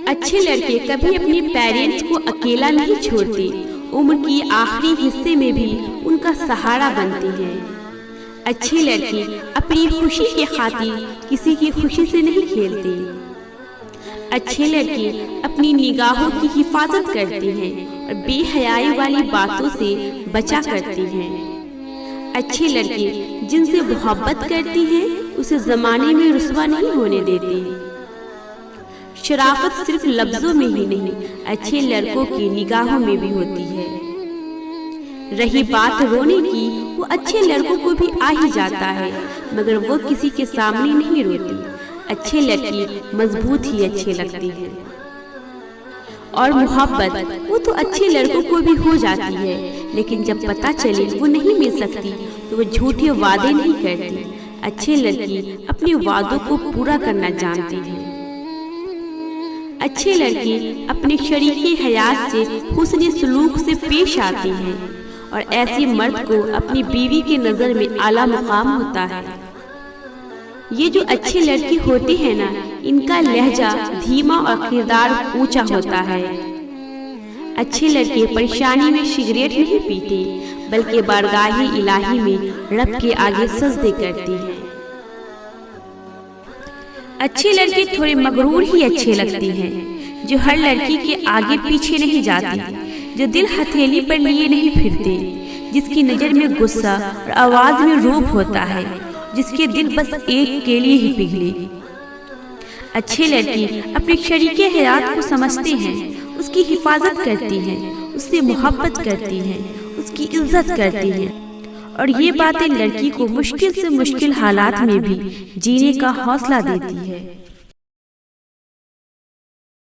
अच्छे लड़के कभी अपने पेरेंट्स को अकेला नहीं छोड़ते। उम्र की आखिरी हिस्से में भी उनका सहारा बनते हैं। अच्छे लड़के अपनी खुशी के खातिर किसी की खुशी से नहीं खेलते। अच्छे लड़के अपनी निगाहों की हिफाजत करते हैं और बेहयाई वाली बातों से बचा करते हैं। अच्छे लड़के जिनसे मोहब्बत करते हैं उसे जमाने में रुसवा नहीं होने देते। शराफत सिर्फ लफ्जों में ही नहीं, अच्छे लड़कों की निगाहों में भी होती है। रही बात रोने की, वो अच्छे लड़कों को भी आ ही जाता है, मगर वो किसी के सामने नहीं रोती। अच्छे लड़की मजबूत ही अच्छे लगती है। और मोहब्बत वो तो अच्छे लड़कों को भी हो जाती है, लेकिन जब पता चले वो नहीं मिल सकती तो वो झूठे वादे नहीं करती। अच्छे लड़की अपने वादों को पूरा करना जानती है। अच्छे लड़के अपने शरीके हयात से हुस्न सलूक से पेश आते हैं और ऐसे मर्द को अपनी बीवी की नज़र में आला मुकाम होता है। ये जो अच्छे लड़के होते हैं ना, इनका लहजा धीमा और किरदार ऊंचा होता है। अच्छे लड़के परेशानी में सिगरेट नहीं पीते, बल्कि बारगाहे इलाही में रब के आगे सजदे करते हैं। अच्छे लड़के थोड़े मगरूर ही अच्छे लगते हैं, जो हर लड़की के आगे पीछे नहीं जाते, जो दिल हथेली पर लिए नहीं फिरते, जिसकी नज़र में गुस्सा और आवाज़ में रूप होता है, जिसके दिल बस एक के लिए ही पिघले। अच्छे लड़के अपने शरीके हयात को समझते हैं, उसकी हिफाजत करती हैं, उससे मोहब्बत करती हैं, उसकी इज्जत करती हैं, और ये बातें लड़की को मुश्किल से मुश्किल हालात में भी जीने का हौसला देती है।